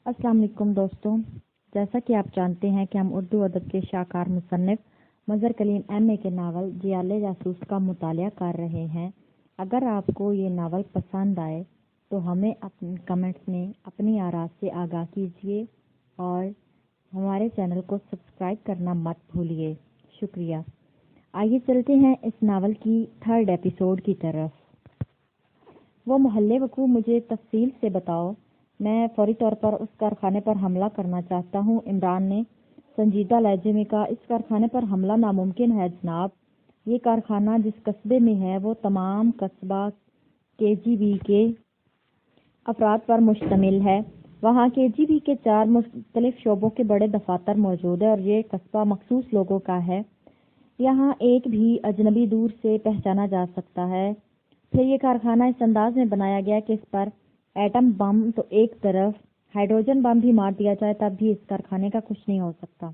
अस्सलाम वालेकुम दोस्तों, जैसा कि आप जानते हैं कि हम उर्दू अदब के शाहकार मुसन्निफ मज़हर कलीम एम.ए. के नावल जियाले जासूस का मुतालिया कर रहे हैं। अगर आपको ये नावल पसंद आए तो हमें अपने कमेंट्स में अपनी आरा से आगाह कीजिए और हमारे चैनल को सब्सक्राइब करना मत भूलिए। शुक्रिया। आइए चलते हैं इस नावल की 3rd एपिसोड की तरफ। वो मोहल्ले वकू मुझे तफसील से बताओ, मैं फौरी तौर पर उस कारखाने पर हमला करना चाहता हूँ। इमरान ने संजीदा लहजे में कहा, इस कारखाने पर हमला नामुमकिन है जनाब। ये कारखाना जिस कस्बे में है वो तमाम कस्बा KGB के अफराद पर मुश्तमिल है। वहाँ KGB के 4 मुख्तलिफ शोबों के बड़े दफातर मौजूद है और ये कस्बा मखसूस लोगों का है। यहाँ एक भी अजनबी दूर से पहचाना जा सकता है। फिर ये कारखाना इस अंदाज में बनाया गया कि इस पर एटम बम तो एक तरफ, हाइड्रोजन बम भी मार दिया जाए तब भी इस कारखाने का कुछ नहीं हो सकता।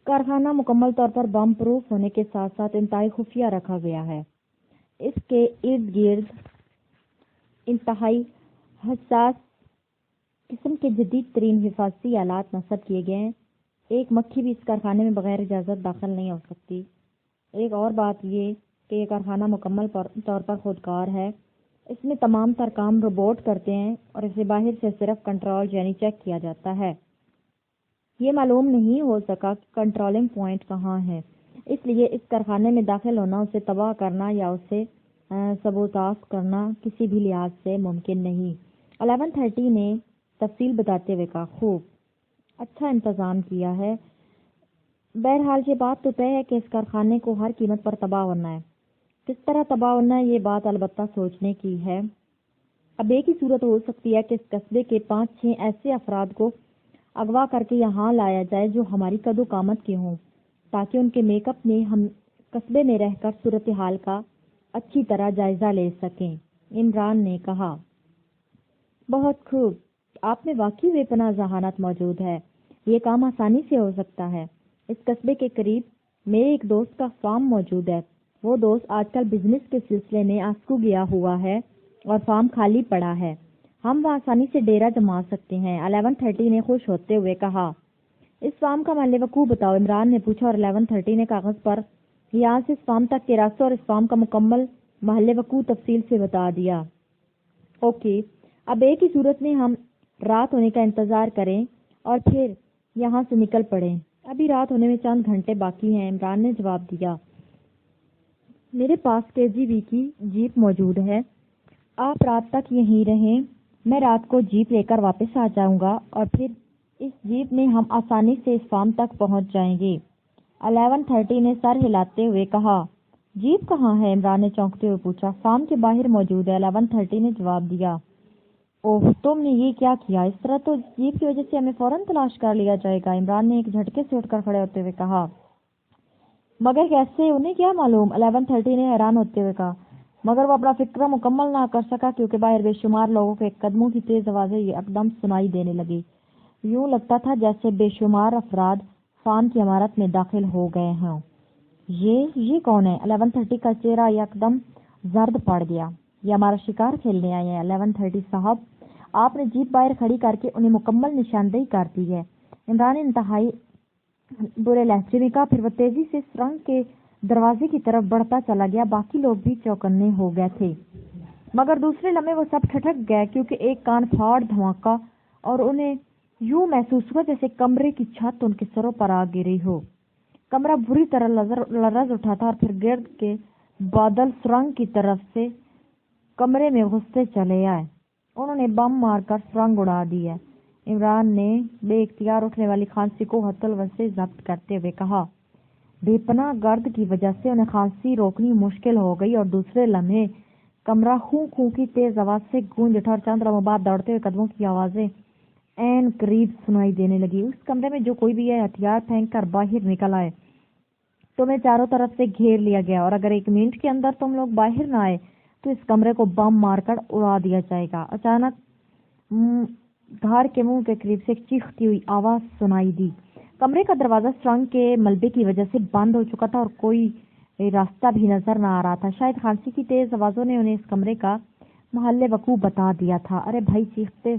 कारखाना मुकम्मल तौर पर बम प्रूफ होने के साथ साथ इंतहाई खुफिया रखा गया है। इसके इर्द गिर्द इंतहाई हसास किस्म के जदीद तरीन हिफाजती आलात नस्ब किए गए हैं। एक मक्खी भी इस कारखाने में बगैर इजाज़त दाखिल नहीं हो सकती। एक और बात ये कि यह कारखाना मुकम्मल तौर पर खुदकार है। इसमें तमाम तर काम रोबोट करते हैं और इसे बाहर से सिर्फ कंट्रोल यानी चेक किया जाता है। ये मालूम नहीं हो सका कि कंट्रोलिंग पॉइंट कहाँ है, इसलिए इस कारखाने में दाखिल होना, उसे तबाह करना या उसे सबोताज करना किसी भी लिहाज से मुमकिन नहीं। 1130 ने तफसील बताते हुए कहा, खूब अच्छा इंतजाम किया है। बहरहाल ये बात तो तय है कि इस कारखाने को हर कीमत पर तबाह होना है। किस तरह तबाह होना है ये बात अलबत्ता सोचने की है। अब एक ही सूरत हो सकती है कि इस कस्बे के 5-6 ऐसे अफराद को अगवा करके यहाँ लाया जाए जो हमारी कदो कामत के हों, ताकि उनके मेकअप में हम कस्बे में रहकर सूरत हाल का अच्छी तरह जायजा ले सकें। इमरान ने कहा, बहुत खूब, आप में वाकई बेपनाह जहानत मौजूद है। ये काम आसानी से हो सकता है। इस कस्बे के करीब मेरे एक दोस्त का फार्म मौजूद है। वो दोस्त आजकल बिजनेस के सिलसिले में आस्कू गया हुआ है और फार्म खाली पड़ा है। हम वहाँ आसानी से डेरा जमा सकते हैं। 1130 ने खुश होते हुए कहा, इस फार्म का महल्ले वकूफ बताओ। इमरान ने पूछा और 1130 ने कागज पर यहाँ से इस फार्म तक के रास्ते और इस फार्म का मुकम्मल महल्ले वकूफ तफसील से बता दिया। ओके, अब एक ही सूरत में हम रात होने का इंतजार करें और फिर यहाँ से निकल पड़े। अभी रात होने में चंद घंटे बाकी हैं। इमरान ने जवाब दिया, मेरे पास KGB की जीप मौजूद है। आप रात तक यहीं रहें, मैं रात को जीप लेकर वापस आ जाऊंगा और फिर इस जीप में हम आसानी से इस फार्म तक पहुंच जाएंगे। 1130 ने सर हिलाते हुए कहा, जीप कहाँ है? इमरान ने चौंकते हुए पूछा। फार्म के बाहर मौजूद है, 1130 ने जवाब दिया। ओह, तुमने ये क्या किया? इस तरह तो जीप की वजह से हमें फौरन तलाश कर लिया जाएगा। इमरान ने एक झटके से उठकर खड़े होते हुए कहा, मगर कैसे? उन्हें क्या मालूम? 1130 ने हैरान होते हुए कहा। मगर वो अपना फिक्र मुकम्मल ना कर सका क्योंकि बाहर बेशुमार लोगों के कदमों की तेज आवाजें एकदम सुनाई देने लगी। यूं लगता था जैसे बेशुमार अफराद फार्म की इमारत में दाखिल हो गए हों। ये कौन है? 1130 का चेहरा एकदम जर्द पड़ गया। ये हमारा शिकार खेलने आए हैं। 1130 साहब, आपने जीप बाहर खड़ी करके उन्हें मुकम्मल निशानदेही कर दी है। इमरान ने इंतहाई बुरे लहजे में कहा। फिर वो तेजी से सुरंग के दरवाजे की तरफ बढ़ता चला गया। बाकी लोग भी चौकन्ने हो गए थे, मगर दूसरे लम्हे वो सब ठिठक गए क्योंकि एक कान फाड़ धमाका और उन्हें यूं महसूस हुआ जैसे कमरे की छत उनके सरों पर आ गिरी हो। कमरा बुरी तरह लरज उठा था और फिर गिर्द के बादल सुरंग की तरफ से कमरे में घुसते चले आए। उन्होंने बम मारकर सुरंग उड़ा दी है। इमरान ने बेइख्तियार उठने वाली खांसी को हथेली से जब्त करते हुए कहा, बेपनाह गर्द की वजह से उन्हें खांसी रोकनी मुश्किल हो गई और दूसरे लम्हे कमरा खू खू की तेज आवाज से गूंज उठा और चंद लम्हों बाद दौड़ते हुए कदमों की आवाजें ऐन करीब सुनाई देने लगी। उस कमरे में जो कोई भी है हथियार फेंक कर बाहर निकल आए। तुम्हें चारों तरफ से घेर लिया गया और अगर 1 मिनट के अंदर तुम लोग बाहर ना आए तो इस कमरे को बम मारकर उड़ा दिया जाएगा। अचानक घर के मुंह के करीब से एक चीखती हुई आवाज सुनाई दी। कमरे का दरवाजा सुरंग के मलबे की वजह से बंद हो चुका था और कोई रास्ता भी नजर न आ रहा था। शायद खांसी की तेज आवाजों ने उन्हें इस कमरे का महल्ले वकूफ बता दिया था। अरे भाई, चीखते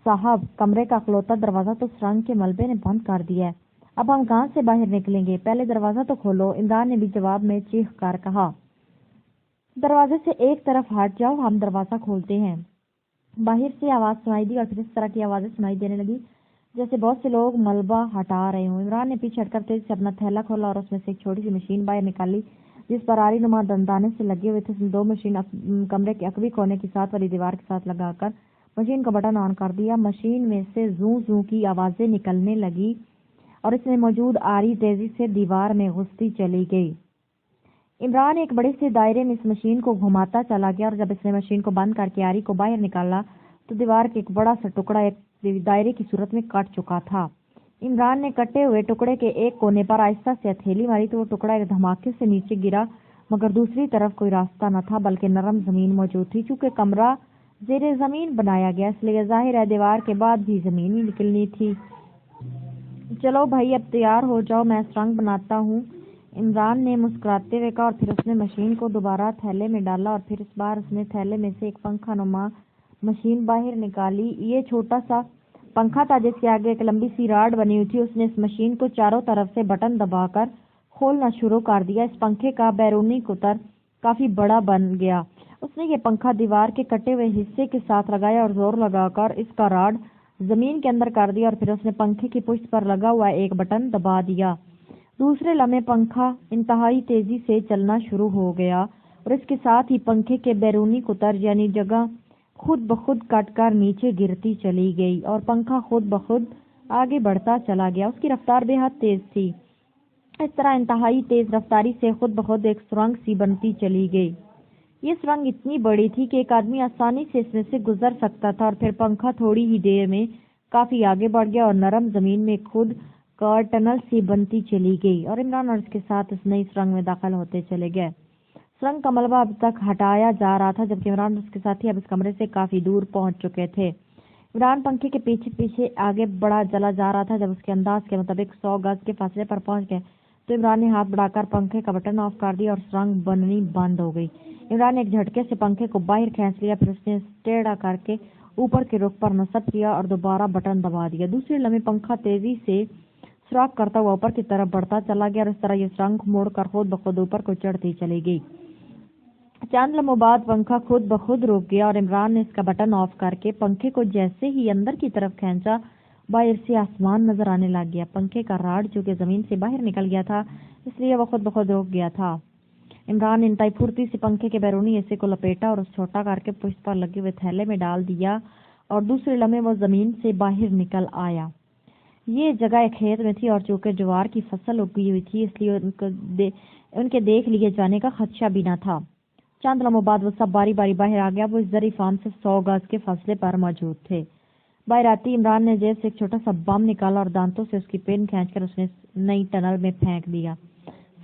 साहब, कमरे का अखलौता दरवाजा तो सुरंग के मलबे ने बंद कर दिया है। अब हम कहाँ से बाहर निकलेंगे? पहले दरवाजा तो खोलो, इमरान ने भी जवाब में चीख कर कहा। दरवाजे से एक तरफ हट जाओ, हम दरवाजा खोलते हैं। बाहर से आवाज सुनाई दी और फिर इस तरह की आवाजें सुनाई देने लगी जैसे बहुत से लोग मलबा हटा रहे हों। इमरान ने पीछे हटकर तेजी से अपना थैला खोला और उसमें से एक छोटी सी मशीन बाहर निकाली जिस पर आरी नुमा दंदाने से लगे हुए थे। उसने 2 मशीन कमरे के अकबी कोने की साथ वाली दीवार के साथ लगाकर मशीन का बटन ऑन कर दिया। मशीन में से जू जू की आवाजें निकलने लगी और इसमें मौजूद आरी तेजी से दीवार में घुसती चली गई। इमरान एक बड़े से दायरे में इस मशीन को घुमाता चला गया और जब इसने मशीन को बंद करके आरी को बाहर निकाला तो दीवार के एक बड़ा सा टुकड़ा एक दायरे की सूरत में कट चुका था। इमरान ने कटे हुए टुकड़े के एक कोने पर आहिस्ता से हथेली मारी तो वो टुकड़ा एक धमाके से नीचे गिरा, मगर दूसरी तरफ कोई रास्ता न था बल्कि नरम जमीन मौजूद थी। चूंकि कमरा जेरे जमीन बनाया गया इसलिए जाहिर है दीवार के बाद भी जमीन ही निकलनी थी। चलो भाई, अब तैयार हो जाओ, मैं सुरंग बनाता हूँ, इमरान ने मुस्कुराते हुए कहा और फिर उसने मशीन को दोबारा थैले में डाला और फिर इस बार उसने थैले में से एक पंखा नुमा मशीन बाहर निकाली। ये छोटा सा पंखा था जिसके आगे एक लंबी सी राड बनी हुई थी। उसने इस मशीन को चारों तरफ से बटन दबाकर खोलना शुरू कर दिया। इस पंखे का बैरूनी कुतर काफी बड़ा बन गया। उसने ये पंखा दीवार के कटे हुए हिस्से के साथ लगाया और जोर लगाकर इसका राड जमीन के अंदर कर दिया और फिर उसने पंखे की पुष्ट पर लगा हुआ एक बटन दबा दिया। दूसरे लम्हे पंखा इंतहाई तेजी से चलना शुरू हो गया और इसके साथ ही पंखे के बैरूनी कुतर यानी जगह खुद ब खुद कटकर नीचे गिरती चली गई और पंखा खुद ब खुद आगे बढ़ता चला गया। उसकी रफ्तार बेहद तेज थी। इस तरह इंतहाई तेज रफ्तारी से खुद ब खुद एक सुरंग सी बनती चली गई। ये सुरंग इतनी बड़ी थी कि एक आदमी आसानी से इसमें से गुजर सकता था और फिर पंखा थोड़ी ही देर में काफी आगे बढ़ गया और नरम जमीन में खुद का टनल सी बनती चली गई और इमरान और इसके साथ उस नई सुरंग में दाखिल होते चले गए। सुरंग का मलबा अब तक हटाया जा रहा था जबकि इमरान और उसके साथी अब इस कमरे से काफी दूर पहुंच चुके थे। इमरान पंखे के पीछे पीछे आगे बढ़ा चला जा रहा था। जब उसके अंदाज के मुताबिक 100 गज के फासले पर पहुंच गए तो इमरान ने हाथ बढ़ाकर पंखे का बटन ऑफ कर दिया और सुरंग बननी बंद हो गई। इमरान ने एक झटके से पंखे को बाहर खींच लिया, फिर उसने टेढ़ा करके ऊपर के रुख पर नصب किया और दोबारा बटन दबा दिया। दूसरे लम्हे पंखा तेजी से सुराख करता हुआ ऊपर की तरफ बढ़ता चला गया और इस तरह ये सुरंग मुड़कर खुद ब खुद ऊपर को चढ़ती चली गई। चंद लम्हों बाद पंखा खुद ब खुद रुक गया और इमरान ने इसका बटन ऑफ करके पंखे को जैसे ही अंदर की तरफ खींचा बाहर से आसमान नजर आने लग गया। पंखे का राड जो कि जमीन से बाहर निकल गया था इसलिए वह खुद ब खुद रुक गया था। इमरान ने इंतहाई फुर्ती से पंखे के बैरूनी हिस्से को लपेटा और उस छोटा करके पुष्ट पर लगे हुए थैले में डाल दिया और दूसरे लम्हे वो जमीन से बाहर निकल आया। ये जगह एक खेत में थी और चूंकि ज्वार की फसल उगी हुई थी इसलिए उनके देख लिए जाने का खदशा भी न था। चंद लम्हों बाद वो सब बारी बारी बाहर आ गया। वो इस जरी फार्म से 100 गज के फासले पर मौजूद थे। बाहर आती इमरान ने जेब से एक छोटा सा बम निकाला और दांतों से उसकी पिन खींचकर उसने नई टनल में फेंक दिया।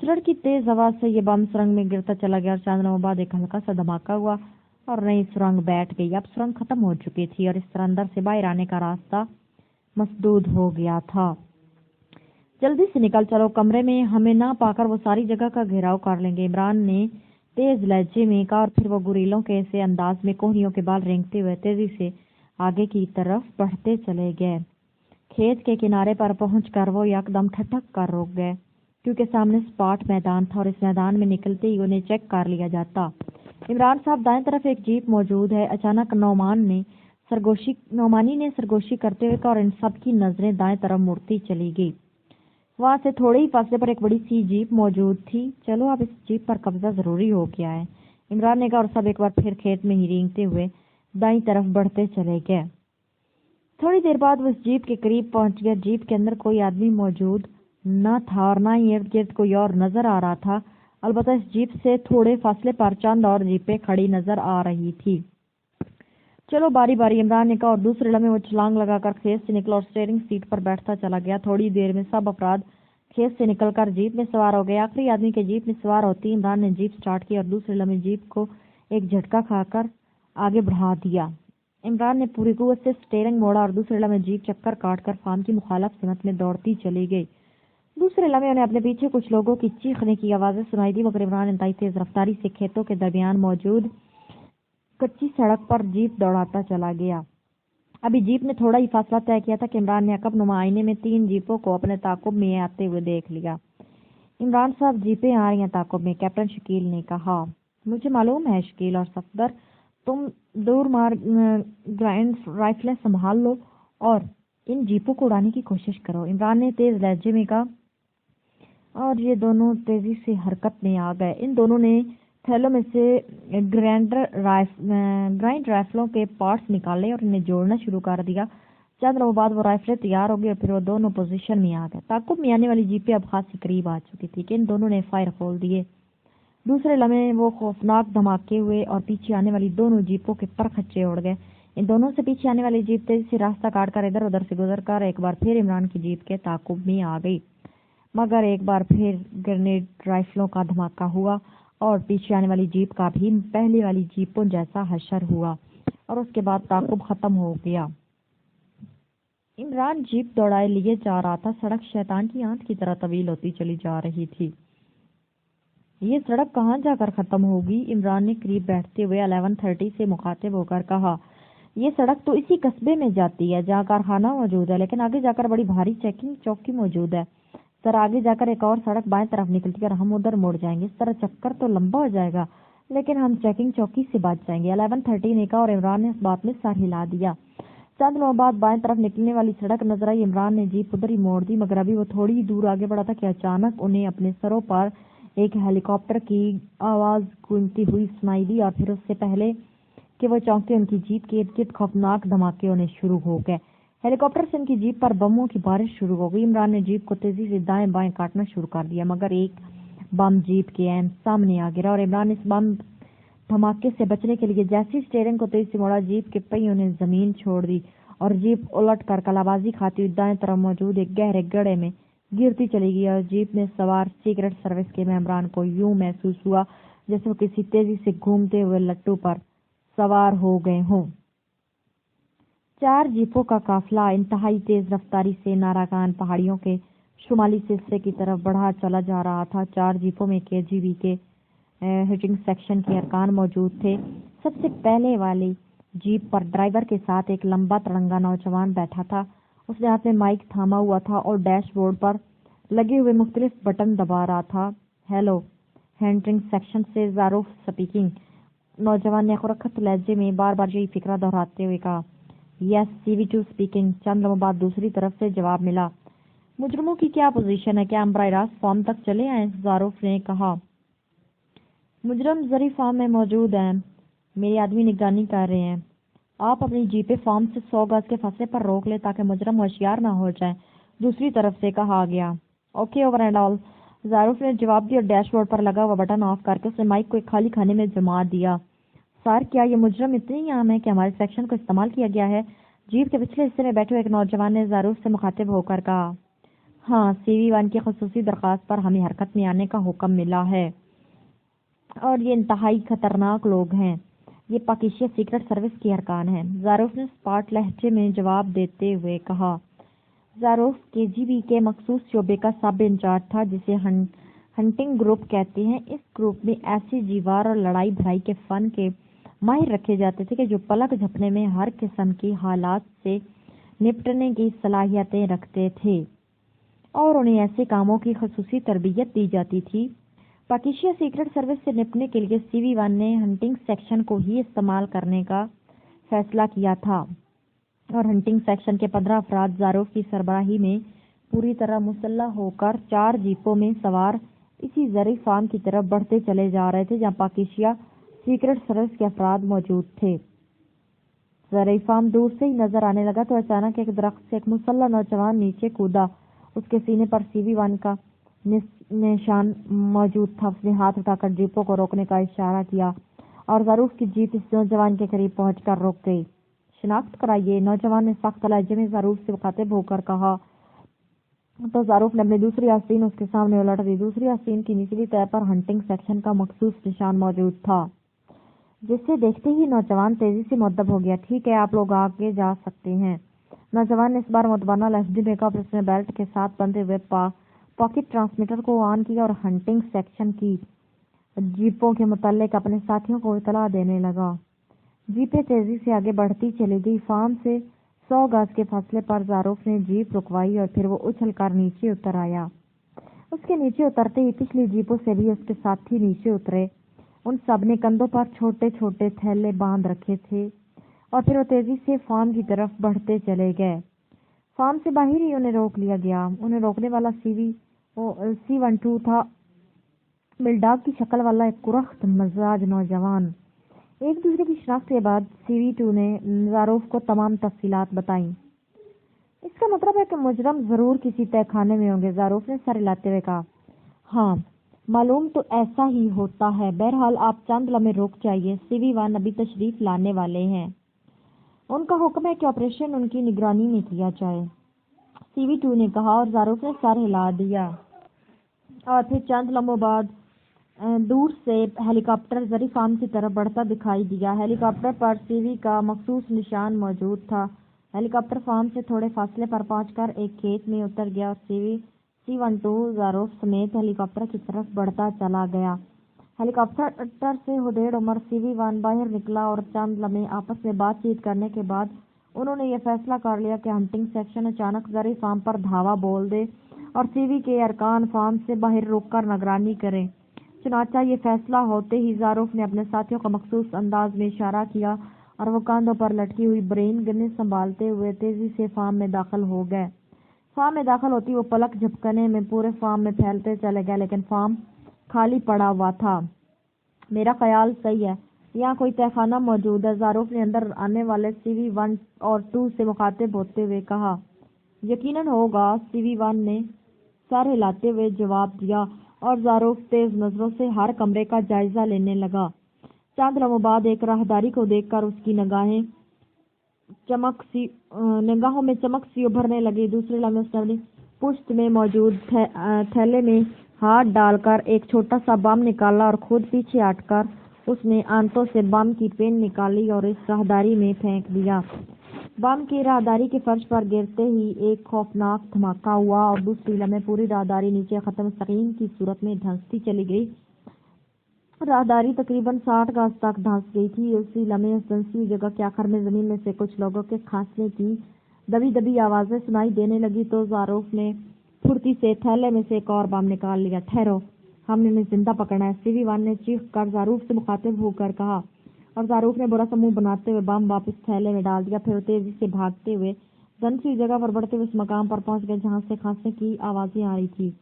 सुरंग की तेज आवाज से ये बम सुरंग में गिरता चला गया और चंद लम्हों बाद एक हल्का सा धमाका हुआ और नई सुरंग बैठ गई। अब सुरंग खत्म हो चुकी थी और इस तरह अंदर से बाहर आने का रास्ता मसदूद हो गया था। जल्दी से निकल चलो, कमरे में हमें ना पाकर वो सारी जगह का घेराव कर लेंगे, इमरान ने तेज लहजे में कहा और फिर वो गुरीलों के ऐसे अंदाज में कोहनियों के बाल रेंगते हुए तेजी से आगे की तरफ बढ़ते चले गए। खेत के किनारे पर पहुंचकर वो एकदम ठठक कर रुक गए क्योंकि सामने सपाट मैदान था और इस मैदान में निकलते ही उन्हें चेक कर लिया जाता। इमरान साहब, दाएं तरफ एक जीप मौजूद है। अचानक नौमानी ने सरगोशी करते हुए कहा और इन सब की नजरें दाएं तरफ मुड़ती चली गई। वहां से थोड़े ही फासले पर एक बड़ी सी जीप मौजूद थी। चलो, अब इस जीप पर कब्जा जरूरी हो गया है, इमरान ने कहा और सब एक बार फिर खेत में ही रेंगते हुए दाईं तरफ बढ़ते चले गए। थोड़ी देर बाद वो इस जीप के करीब पहुंच गया। जीप के अंदर कोई आदमी मौजूद न था और न ही इर्द गिर्द कोई और नजर आ रहा था। अलबत्ता इस जीप से थोड़े फासले पर चंद और जीपें खड़ी नजर आ रही थी। चलो बारी बारी, इमरान ने कहा और दूसरे लम्हे वो छलांग लगाकर खेत से निकला और स्टीयरिंग सीट पर बैठता चला गया। थोड़ी देर में सब अफराद खेत से निकलकर जीप में सवार हो गए। आखिरी आदमी के जीप में सवार होती इमरान ने जीप स्टार्ट की और दूसरे लम्हे जीप को एक झटका खाकर आगे बढ़ा दिया। इमरान ने पूरी कुव्वत से स्टीयरिंग मोड़ा और दूसरे लम्हे जीप चक्कर काटकर फार्म की मुखालफ सिमत में दौड़ती चली गई। दूसरे लम्हे उन्हें अपने पीछे कुछ लोगों की चीखने की आवाजें सुनाई दी, मगर इमरान इंतहाई तेज रफ्तारी से खेतों के दरमियान मौजूद कच्ची सड़क पर जीप दौड़ाता चला गया। ابھی جیپ نے تھوڑا ہی فاصلہ طے کیا تھا کہ عمران نے عقب نما آئینے میں 3 جیپوں کو اپنے تعاقب میں آتے ہوئے دیکھ لیا۔ عمران صاحب، جیپیں آ رہی ہیں تعاقب میں، کیپٹن شکیل نے کہا۔ مجھے معلوم ہے شکیل اور صفدر، تم دور مار گرائنڈ رائفلیں سنبھال لو اور ان جیپوں کو اڑانے کی کوشش کرو، عمران نے تیز لہجے میں کہا، اور یہ دونوں تیزی سے حرکت میں آ گئے۔ ان دونوں نے تھیلوں میں سے گرائنڈ رائفلوں کے پارٹس نکالے اور انہیں جوڑنا شروع کر دیا۔ چند لمحوں بعد وہ رائفلیں تیار ہو گئی اور پھر وہ دونوں پوزیشن میں آ گئے۔ تعاقب میں آنے والی جیپیں اب خاصی قریب آ چکی تھی کہ ان دونوں نے فائر کھول دیے۔ دوسرے لمحے وہ خوفناک دھماکے ہوئے اور پیچھے آنے والی دونوں جیپوں کے پر خچے اڑ گئے۔ ان دونوں سے پیچھے آنے والی جیپ تیزی سے راستہ کاٹ کر ادھر ادھر سے گزر کر ایک بار پھر عمران کی جیپ کے تعاقب میں آ گئی، مگر ایک بار پھر گرینیڈ رائفلوں کا دھماکہ ہوا اور پیچھے آنے والی جیپ کا بھی پہلے والی جیپوں جیسا حشر ہوا اور اس کے بعد تعاقب ختم ہو گیا۔ عمران جیپ دوڑائے لیے جا رہا تھا۔ سڑک شیطان کی آنت کی طرح طویل ہوتی چلی جا رہی تھی۔ یہ سڑک کہاں جا کر ختم ہوگی؟ عمران نے قریب بیٹھتے ہوئے 1130 سے مخاطب ہو کر کہا۔ یہ سڑک تو اسی قصبے میں جاتی ہے جہاں کارخانہ موجود ہے، لیکن آگے جا کر بڑی بھاری چیکنگ چوکی موجود ہے۔ ذرا آگے جا کر ایک اور سڑک بائیں طرف نکلتی ہے اور ہم ادھر مڑ جائیں گے۔ اس طرح چکر تو لمبا ہو جائے گا، لیکن ہم چیکنگ چوکی سے بچ جائیں گے، 1130 نے کہا، اور عمران نے اس بات میں سر ہلا دیا۔ چند لمحوں بعد بائیں طرف نکلنے والی سڑک نظر آئی۔ عمران نے جیپ ادھر ہی موڑ دی، مگر ابھی وہ تھوڑی ہی دور آگے بڑھا تھا کہ اچانک انہیں اپنے سروں پر ایک ہیلی کاپٹر کی آواز گونجتی ہوئی سنائی دی، اور پھر اس سے پہلے کہ وہ چونکے ان کی جیپ کے ارد گرد خوفناک دھماکے ہونے شروع ہو گئے۔ ہیلی کاپٹر سے ان کی جیپ پر بموں کی بارش شروع ہو گئی۔ عمران نے جیپ کو تیزی سے دائیں بائیں کاٹنا شروع کر دیا، مگر ایک بم جیپ کے عین سامنے آ گرا اور عمران نے اس بم دھماکے سے بچنے کے لیے جیسی اسٹیئرنگ کو تیزی سے موڑا، جیپ کے پہیوں نے زمین چھوڑ دی اور جیپ الٹ کر کلابازی کھاتی ہوئی دائیں طرف موجود ایک گہرے گڑھے میں گرتی چلی گئی، اور جیپ میں سوار سیکرٹ سروس کے ممبران کو یوں محسوس ہوا جیسے وہ کسی تیزی سے گھومتے ہوئے لٹو پر سوار ہو گئے ہوں۔ 4 جیپوں کا قافلہ انتہائی تیز رفتاری سے ناراکان پہاڑیوں کے شمالی سلسلے کی طرف بڑھا چلا جا رہا تھا۔ 4 جیپوں میں KGB کے ہنٹنگ سیکشن کے ارکان موجود تھے۔ سب سے پہلے والی جیپ پر ڈرائیور کے ساتھ ایک لمبا تڑنگا نوجوان بیٹھا تھا۔ اس نے ہاتھ میں مائک تھاما ہوا تھا اور ڈیش بورڈ پر لگے ہوئے مختلف بٹن دبا رہا تھا۔ ہیلو، ہنٹنگ سیکشن سے ظاروف سپیکنگ، نوجوان نے خرخت لہجے میں بار بار یہی فقرہ دہراتے ہوئے کہا۔ یس، CV2 سپیکنگ، چند لمحوں بعد دوسری طرف سے جواب ملا۔ مجرموں کی کیا پوزیشن ہے؟ کیا ہم براہ راست فارم تک چلے آئیں؟ ظاروف نے کہا۔ مجرم زرعی فارم میں موجود ہیں، میرے آدمی نگرانی کر رہے ہیں۔ آپ اپنی جیپیں فارم سے 100 گز کے فاصلے پر روک لیں تاکہ مجرم ہوشیار نہ ہو جائیں، دوسری طرف سے کہا گیا۔ اوکے، اوور اینڈ آل، ظاروف نے جواب دیا اور ڈیش بورڈ پر لگا ہوا بٹن آف کر کے اس نے مائک کو ایک خالی خانے میں جما دیا۔ سر، کیا یہ مجرم اتنے ہی عام ہے کہ ہمارے سیکشن کو استعمال کیا گیا ہے؟ جیپ کے پچھلے حصے میں بیٹھے ہوئے ایک نوجوان نے ظاروف سے مخاطب ہو کر کہا۔ ہاں، CV1 کی خصوصی درخواست پر ہمیں حرکت میں آنے کا حکم ملا ہے، اور یہ انتہائی خطرناک لوگ ہیں۔ یہ پاکیزیہ سیکرٹ سروس کے ارکان ہیں، ظاروف نے اسپاٹ لہجے میں جواب دیتے ہوئے کہا۔ ظاروف KGB کے مخصوص شعبے کا سب انچارج تھا جسے ہنٹنگ گروپ کہتے ہیں۔ اس گروپ میں ایسے جیوار اور لڑائی بھرائی کے فن کے ماہر رکھے جاتے تھے کہ جو پلک جھپنے میں ہر قسم کی حالات سے نپٹنے کی صلاحیتیں رکھتے تھے، اور انہیں ایسے کاموں کی خصوصی تربیت دی جاتی تھی۔ پاکیزیہ سیکرٹ سروس سے نپٹنے کے لیے CV1 نے ہنٹنگ سیکشن کو ہی استعمال کرنے کا فیصلہ کیا تھا، اور ہنٹنگ سیکشن کے 15 افراد ظاروف کی سربراہی میں پوری طرح مسلح ہو کر 4 جیپوں میں سوار اسی زرعی فارم کی طرف بڑھتے چلے جا رہے تھے جہاں پاکیزیہ سیکرٹ سروس کے افراد موجود تھے۔ زرعی فارم دور سے ہی نظر آنے لگا تو اچانک ایک درخت سے ایک مسلح نوجوان نیچے کودا۔ اس کے سینے پر CV1 کا نشان موجود تھا۔ اس نے ہاتھ اٹھا کر جیپوں کو روکنے کا اشارہ کیا اور ظاروف کی جیپ اس نوجوان کے قریب پہنچ کر رک گئی۔ شناخت کرائیے، نوجوان نے سخت لہجے میں ظاروف سے مخاطب ہو کر کہا، تو ظاروف نے اپنی دوسری آستین اس کے سامنے الٹ دی۔ دوسری آستین کی نچلی تہہ پر ہنٹنگ سیکشن کا مخصوص نشان موجود تھا، جسے دیکھتے ہی نوجوان تیزی سے مؤدب ہو گیا۔ ٹھیک ہے، آپ لوگ آگے جا سکتے ہیں، نوجوان نے اس بار مؤدبانہ لہجے میں کہا، پھر اس نے بیلٹ کے ساتھ بندھے ہوئے پاکٹ ٹرانسمیٹر کو آن کیا اور ہنٹنگ سیکشن کی جیپوں کے متعلق اپنے ساتھیوں کو اطلاع دینے لگا۔ جیپیں تیزی سے آگے بڑھتی چلی گئی۔ فارم سے 100 गज के फासले पर ज़ारूफ ने जीप रुकवाई और फिर वो उछल कर नीचे उतर आया। उसके नीचे उतरते ही पिछली जीपों से भी उसके साथी नीचे उतरे। उन सब ने कंधों पर छोटे छोटे थैले बांध रखे थे और फिर वो तेजी से फार्म की तरफ बढ़ते चले गए। फार्म से बाहर ही उन्हें रोक लिया गया। उन्हें रोकने वाला C12 था, बिल्डाग की शक्ल वाला एक कुरख्त मजाज नौजवान। एक दूसरे की शिनाख्त के बाद CV2 ने ज़ारूफ को तमाम तफसीलात बताईं। इसका मतलब है कि मुजरम जरूर किसी तहखाने में होंगे, ज़ारूफ ने सर हिलाते हुए कहा। हाँ, मालूम तो ऐसा ही होता है। बहरहाल आप चंद लम्हे रुक जाइए, CV1 अभी तशरीफ लाने वाले हैं। उनका हुक्म है कि ऑपरेशन उनकी निगरानी में किया जाए, CV2 ने कहा और ज़ारूफ ने सर हिला दिया। और फिर चंद लम्हों बाद दूर से हेलीकॉप्टर जरी फार्म की तरफ बढ़ता दिखाई दिया। हेलीकॉप्टर पर CV का मखसूस निशान मौजूद था। हेलीकॉप्टर फार्म से थोड़े फासले पर पहुंचकर एक खेत में उतर गया और C12 ज़ारूफ समेत हेलीकॉप्टर की तरफ बढ़ता चला गया। हेलीकॉप्टर से हुदेड़ उमर CV1 बाहर निकला और चंद लम्हे आपस में बातचीत करने के बाद उन्होंने ये फैसला कर लिया कि हंटिंग सेक्शन अचानक जरी फार्म पर धावा बोल दे और CV के अरकान फार्म से बाहर रुककर निगरानी करें। चुनाचा ये फैसला होते ही ज़ारूफ ने अपने साथियों को मखसूस अंदाज में इशारा किया और वो कांधों पर लटकी हुई ब्रेन गन संभालते हुए तेजी से फार्म में दाखिल हो गए। फार्म में दाखिल होती वो पलक झपकने में पूरे फार्म में फैलते चले गए, लेकिन फार्म खाली पड़ा हुआ था। मेरा ख्याल सही है, यहाँ कोई तहखाना मौजूद है, ज़ारूफ ने अंदर आने वाले CV1 और 2 से मुखातिब होते हुए कहा। यकीनन होगा, CV1 ने सर हिलाते हुए जवाब दिया और ज़ारूफ तेज नजरों से हर कमरे का जायजा लेने लगा। चंद लम्हों बाद एक राहदारी को देखकर उसकी निगाहों में चमक सी उभरने लगी। दूसरे लम्हे उसने अपनी पुश्त में मौजूद थैले में हाथ डालकर एक छोटा सा बम निकाला और खुद पीछे हटकर उसने आंतों से बम की पिन निकाली और इस राहदारी में फेंक दिया। बम की राहदारी के फर्श पर गिरते ही एक खौफनाक धमाका हुआ और दूसरी लम्हे पूरी राहदारी नीचे खत्म मुस्तकीम की सूरत में धंसती चली गई। राहदारी तकरीबन 60 गज तक धंस गई थी। उसी लम्हे उस धंसी हुई जगह के आखिर में जमीन में से कुछ लोगों के खांसने की दबी दबी आवाजें सुनाई देने लगी तो ज़ारूफ ने फुर्ती से थैले में से एक और बम निकाल लिया। ठहरो, हमने इन्हें जिंदा पकड़ना है, CV1 ने चीख कर ज़ारूफ से मुखातिब होकर कहा और ज़ारूफ ने बुरा सा मुंह बनाते हुए बम वापस थैले में डाल दिया। फिर तेजी से भागते हुए धंसी जगह पर बढ़ते हुए उस मकाम पर पहुंच गए जहां से खांसने की आवाजें आ रही थी।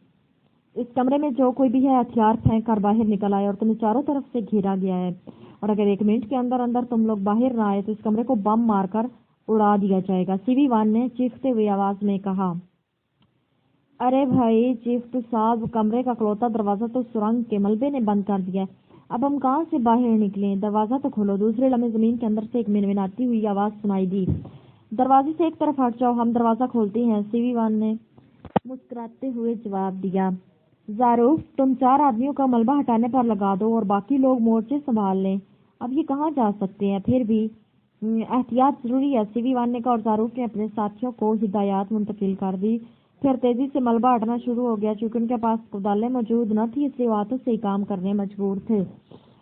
इस कमरे में जो कोई भी है हथियार फेंक कर बाहर निकल आए और तुम्हें चारों तरफ से घेरा गया है और अगर 1 मिनट के अंदर अंदर तुम लोग बाहर ना आए तो इस कमरे को बम मारकर उड़ा दिया जाएगा, CV1 ने चीखते हुए आवाज में कहा। अरे भाई चीफ साहब, कमरे का इकलौता दरवाजा तो सुरंग के मलबे ने बंद कर दिया है, अब हम कहाँ से बाहर निकले, दरवाजा तो खोलो। दूसरे लम्हे जमीन के अंदर से एक मिनमिनाती हुई आवाज सुनाई दी। दरवाजे से एक तरफ हट जाओ, हम दरवाजा खोलते हैं, CV1 ने मुस्कुराते हुए जवाब दिया। ज़ारूफ, तुम 4 आदमियों का मलबा हटाने पर लगा दो और बाकी लोग मोर्चे संभाल लें, अब ये कहाँ जा सकते हैं, फिर भी एहतियात जरूरी है, CV1 ने कहा और ज़ारूफ ने अपने साथियों को हिदायत मुंतकिल कर दी। फिर तेजी से मलबा हटना शुरू हो गया। चूंकि उनके पास कुदालें मौजूद न थी इसलिए हाथों से ही काम करने मजबूर थे,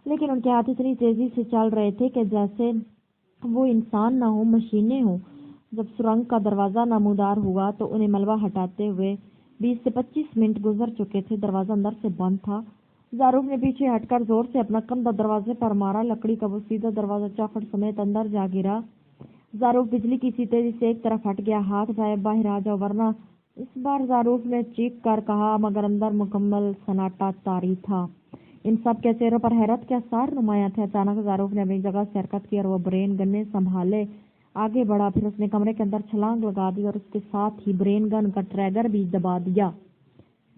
लेकिन उनके हाथ इतनी तेजी से चल रहे थे कि जैसे वो इंसान ना हो मशीनें हो। जब सुरंग का दरवाजा नमूदार हुआ तो उन्हें मलबा हटाते हुए 20 से 25 मिनट गुजर चुके थे। दरवाजा अंदर से बंद था। ज़ारूफ ने पीछे हटकर जोर से अपना कंधा दरवाजे पर मारा। लकड़ी का वो सीधा दरवाजा चौखट समेत अंदर जा गिरा। ज़ारूफ बिजली की सी तेजी से एक तरफ हट गया। हाथ उठाए, बाहर आ जाओ वरना, इस बार ज़ारूफ ने चीख कर कहा, मगर अंदर मुकम्मल सन्नाटा तारी था। इन सब के चेहरों पर हैरत के आसार नुमाया थे। अचानक ज़ारूफ ने अपनी जगह से हरकत की और वो ब्रेन गन संभाले आगे बढ़ा। फिर उसने कमरे के अंदर छलांग लगा दी और उसके साथ ही ब्रेन गन का ट्रैगर भी दबा दिया।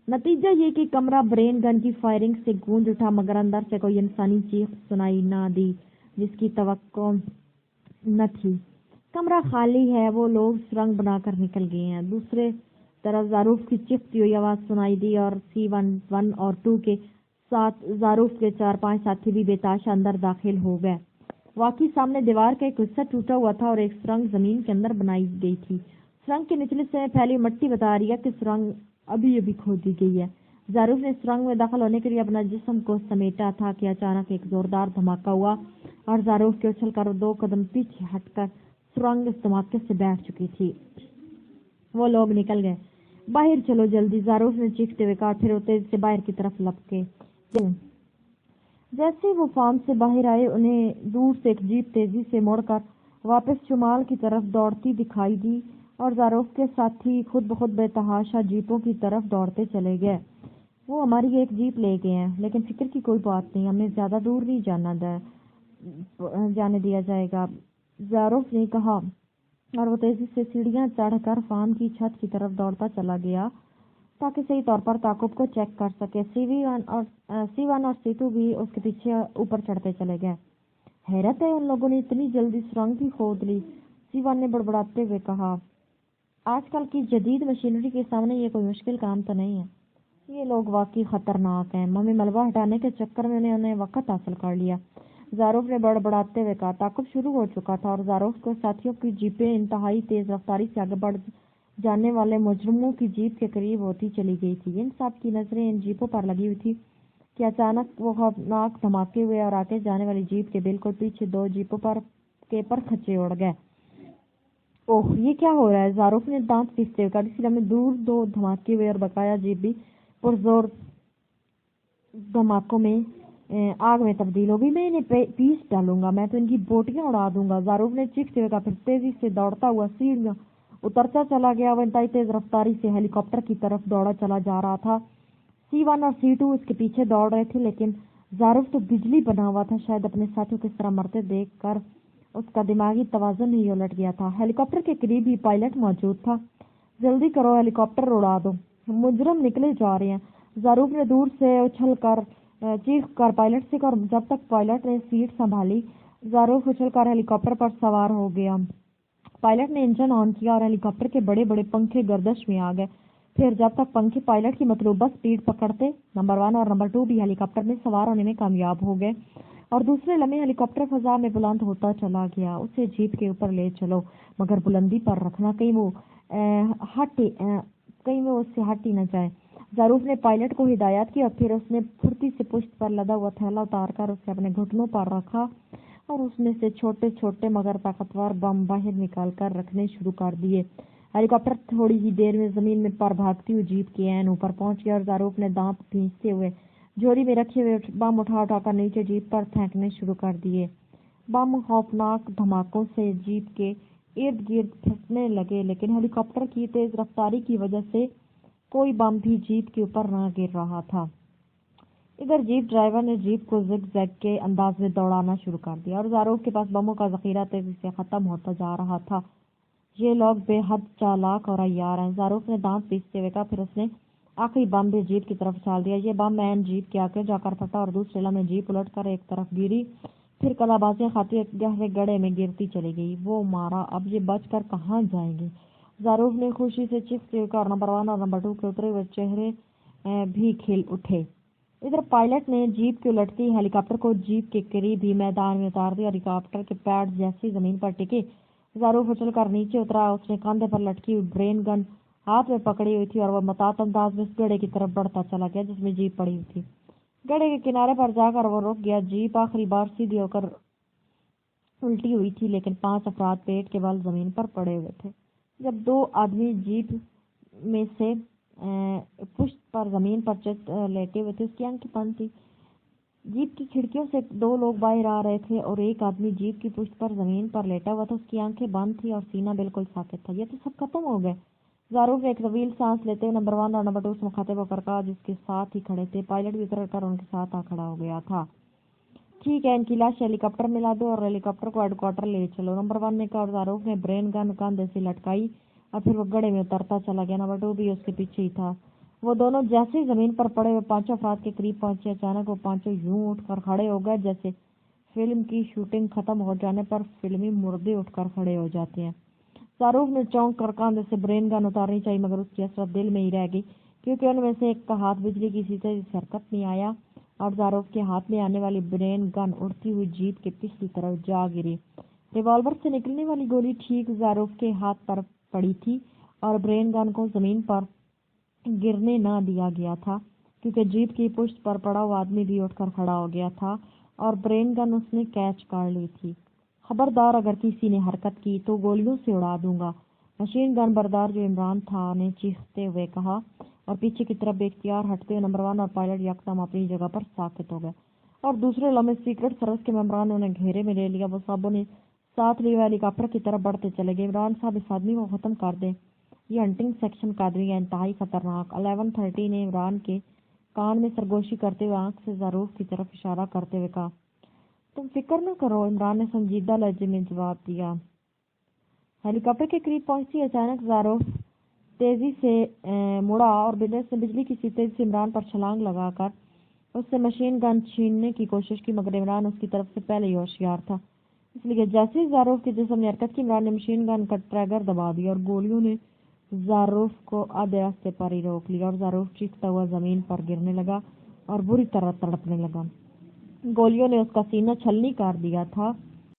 नतीजा ये कि कमरा ब्रेन गन की फायरिंग से गूंज उठा, मगर अंदर से कोई इंसानी चीख सुनाई ना दी जिसकी तवक्को न थी। कमरा खाली है, वो लोग सुरंग बनाकर निकल गए हैं। दूसरे तरफ ज़ारूफ की चीखती हुई आवाज सुनाई दी और C1 और 2 के साथ ज़ारूफ के 4-5 साथी भी बेताशा अंदर दाखिल हो गए। वाकई सामने दीवार का एक हिस्सा टूटा हुआ था और एक सुरंग जमीन के अंदर बनाई गई थी। सुरंग के निचले से फैली मिट्टी बता रही है कि सुरंग अभी अभी खोदी गई है। ज़ारूफ ने सुरंग में दाखिल होने के लिए अपना जिस्म को समेटा था कि अचानक एक जोरदार धमाका हुआ और ज़ारूफ के उछल कर 2 कदम पीछे हटकर सुरंग इस धमाके से बैठ चुकी थी। वो लोग निकल गए। बाहर चलो जल्दी, ज़ारूफ ने चीखते हुए कहा, फिर वो तेजी से बाहर की तरफ लपके। जैसे वो फार्म से बाहर आए, उन्हें दूर से एक जीप तेजी से मुड़कर वापस शुमाल की तरफ दौड़ती दिखाई दी और ज़ारूफ के साथी खुद ब खुद बेतहाशा जीपों की तरफ दौड़ते चले गए। वो हमारी एक जीप ले गए हैं, लेकिन फिक्र की कोई बात नहीं, हमें ज्यादा दूर नहीं जाने दिया जाएगा, ज़ारूफ ने कहा और वो तेजी से सीढ़ियां चढ़कर फार्म की छत की तरफ दौड़ता चला गया ताकि सही तौर पर ताकुब को चेक कर सके। C1 और C2 भी उसके पीछे ऊपर चढ़ते चले गए। हैरत है, उन लोगों ने इतनी जल्दी सुरंग भी खोद ली, C1 ने बड़बड़ाते हुए कहा। आजकल की जदीद मशीनरी के सामने ये कोई मुश्किल काम तो नहीं है। ये लोग वाकई खतरनाक हैं। मम्मी मलबा हटाने के चक्कर में उन्हें वक्त हासिल कर लिया, ज़ारूफ ने बड़बड़ाते हुए कहा। ताकुब शुरू हो चुका था और ज़ारूफ को साथियों की जीपें इंतहाई तेज रफ्तारी से आगे बढ़ जाने वाले मुजरिमों की जीप के करीब होती चली गई थी। इन सब की नजरें इन जीपों पर लगी हुई थी कि अचानक वो खौफनाक धमाके हुए और आगे जाने वाली जीप के बिल्कुल पीछे दो जीपों पर खच्चे उड़ गए। ओह, ये क्या हो रहा है? ज़ारूफ ने दांत पीसते हुए कहा। इसी में दूर दो धमाके हुए और बकाया जीप भी पुरजोर धमाकों में आग में तब्दील हो गई। मैं इन्हें पीस डालूंगा, मैं तो इनकी बोटियां उड़ा दूंगा, ज़ारूफ ने चीखते हुए कहा। फिर तेजी से दौड़ता हुआ सीढ़ियां उतरता चला गया। वह इंतहाई तेज रफ्तारी से हेलीकॉप्टर की तरफ दौड़ा चला जा रहा था। C1 और C2 उसके पीछे दौड़ रहे थे, लेकिन ज़ारूफ तो बिजली बना हुआ था। शायद अपने साथियों किस तरह मरते देख कर उसका दिमागी तवाज़ुन ही उलट गया था। हेलीकॉप्टर के करीब ही पायलट मौजूद था। जल्दी करो, हेलीकॉप्टर उड़ा दो, मुजरिम निकले जा रहे हैं, ज़ारूफ ने दूर से उछल कर चीख कर पायलट से कहा। जब तक पायलट ने सीट संभाली, ज़ारूफ उछल कर हेलीकॉप्टर पर सवार हो गया। पायलट ने इंजन ऑन किया और हेलीकॉप्टर के बड़े बड़े पंखे गर्दिश में आ गए। फिर जब तक पंखे पायलट की मतलूबा स्पीड पकड़ते, नंबर 1 और नंबर 2 भी हेलीकॉप्टर में सवार होने में कामयाब हो गए और दूसरे लम्हे हेलीकॉप्टर फजा में बुलंद होता चला गया। उसे जीप के ऊपर ले चलो, मगर बुलंदी पर रखना, कहीं वो उससे हट ही न जाए। ज़ारूफ ने पायलट को हिदायत की और फिर उसने फुर्ती से पुश्त पर लदा हुआ थैला उतारकर उसे अपने घुटनों पर रखा और उसमें से छोटे छोटे मगर ताकतवर बम बाहर निकाल कर रखने शुरू कर दिए। हेलीकॉप्टर थोड़ी ही देर में जमीन में पर भागती हुई जीप के ऐन ऊपर पहुंच गया और ज़ारूफ ने दांत भींचते हुए झोरी में रखे हुए बम उठाकर नीचे जीप पर फेंकने शुरू कर दिए। बम खौफनाक धमाकों से जीप के इर्द गिर्द फंसने लगे, लेकिन हेलीकॉप्टर की तेज रफ्तारी की वजह से कोई बम भी जीप के ऊपर न गिर रहा था। इधर जीप ड्राइवर ने जीप को जिग जैग के अंदाज में दौड़ाना शुरू कर दिया और ज़ारूफ के पास बमों का जखीरा तेजी से खत्म होता जा रहा था। ये लोग बेहद चालाक और अय्यार हैं, ज़ारूफ ने दांत पीसते हुए कहा। फिर उसने आखिरी बम भी जीप की तरफ डाल दिया। ये बम मैन जीप के आगे जाकर फटा और दूसरे लम्हे जीप उलट कर एक तरफ गिरी, फिर कलाबाजियां खाती एक गहरे गड्ढे में गिरती चली गई। वो मारा, अब ये बचकर कहाँ जाएंगे? ज़ारूफ ने खुशी से चीखते हुए कहा। नंबर 1 और नंबर 2 के उतरे हुए चेहरे भी खिल उठे। इधर पायलट ने जीप के उलटती हेलीकॉप्टर को जीप के करीब ही मैदान में उतार दिया। हेलीकॉप्टर के पैड जैसी जमीन पर टिके, ज़ारूफ उछल कर नीचे उतरा। उसने कंधे पर लटकी हुई ब्रेन गन हाथ में पकड़ी हुई थी और वह मुतात अंदाज में उस गड्ढे की तरफ बढ़ता चला गया जिसमें जीप पड़ी हुई थी। गड्ढे के किनारे पर जाकर वो रुक गया। जीप आखिरी बार सीधी होकर उल्टी हुई थी, लेकिन 5 अफराद पेट के बल जमीन पर पड़े हुए थे। जब 2 आदमी जीप में से पुश्त पर जमीन पर लेटे हुए थे, उसकी आंखें बंद थी। जीप की खिड़कियों से 2 लोग बाहर आ रहे थे और एक आदमी जीप की पुश्त पर जमीन पर लेटा हुआ था। उसकी आंखें बंद थी और सीना बिल्कुल साकित था। ये तो सब खत्म हो गए। ज़ारूफ ने एक तवील सांस लेते हुए नंबर 1 और नंबर 2 से मुखातिब होकर कहा, जिसके साथ ही खड़े थे। पायलट भी उतर कर उनके साथ आ खड़ा हो गया था। ठीक है, इनकी लाश हेलीकॉप्टर में ला दो और हेलीकॉप्टर को हेडक्वार्टर ले चलो, नंबर 1 ने कहा और ज़ारूफ ने ब्रेन गन कंधे से लटकाई और फिर वो गड्ढे में उतरता चला गया। नंबर 2 भी उसके पीछे ही था। वो दोनों जैसे ही जमीन पर पड़े हुए 5 अफराद के करीब पहुंचे, अचानक वो पांचों यूं उठकर खड़े हो गए जैसे फिल्म की शूटिंग खत्म हो जाने पर फिल्मी मुर्दे उठकर खड़े हो जाते हैं। ज़ारूफ ने चौंक कर कंधे से ब्रेन गन उतारनी चाहिए, मगर उसकी असरत दिल में ही रह गई, क्योंकि उनमें से एक का हाथ बिजली की सी तेज हरकत नहीं आया और ज़ारूफ के हाथ में आने वाली ब्रेन गन उड़ती हुई जीप के पिछली तरफ जा गिरी। रिवॉल्वर से निकलने वाली गोली ठीक ज़ारूफ के हाथ पर पड़ी थी और ब्रेन गन को जमीन पर गिरने न दिया गया था, क्योंकि जीप की पुश्त पर पड़ा हुआ आदमी भी उठकर खड़ा हो गया था और ब्रेन गन उसने कैच कर ली थी। خبردار اگر کسی نے حرکت کی تو گولیوں سے اڑا دوں گا۔ مشین گن بردار جو عمران تھا نے چیختے ہوئے کہا اور پیچھے کی طرف بے اختیار ہٹتے ہوئے نمبر 1 اور پائلٹ یکدم اپنی جگہ پر ساکت ہو گئے اور دوسرے لمحے سیکرٹ سروس کے ممبران نے انہیں گھیرے میں لے لیا۔ وہ سب نے ساتھ لیے ہیلی کاپٹر کی طرف بڑھتے چلے گئے۔ عمران صاحب اس آدمی کو ختم کر دیں، یہ ہنٹنگ سیکشن کا آدمی ہے، انتہائی خطرناک۔ 11:30 نے عمران کے کان میں سرگوشی کرتے ہوئے آنکھ سے ظروف کی طرف اشارہ کرتے ہوئے کہا۔ تم فکر نہ کرو، عمران نے سنجیدہ لہجے میں جواب دیا۔ ہیلی کاپٹر کے قریب پہنچتی اچانک ظروف تیزی سے مڑا اور بجلی کی سی تیزی سے عمران پر چھلانگ لگا کر اس سے مشین گن چھیننے کی کوشش کی، مگر عمران اس کی طرف سے پہلے ہی ہوشیار تھا، اس لیے جیسے ہی ظروف کے جسم نے حرکت کی، عمران نے مشین گن کا ٹریگر دبا دیا اور گولیوں نے ظروف کو آدھے راستے پر ہی روک لیا اور ظروف چیختا ہوا زمین پر گرنے لگا اور بری طرح تڑپنے لگا۔ گولیوں نے اس کا سینہ چھلنی کر دیا تھا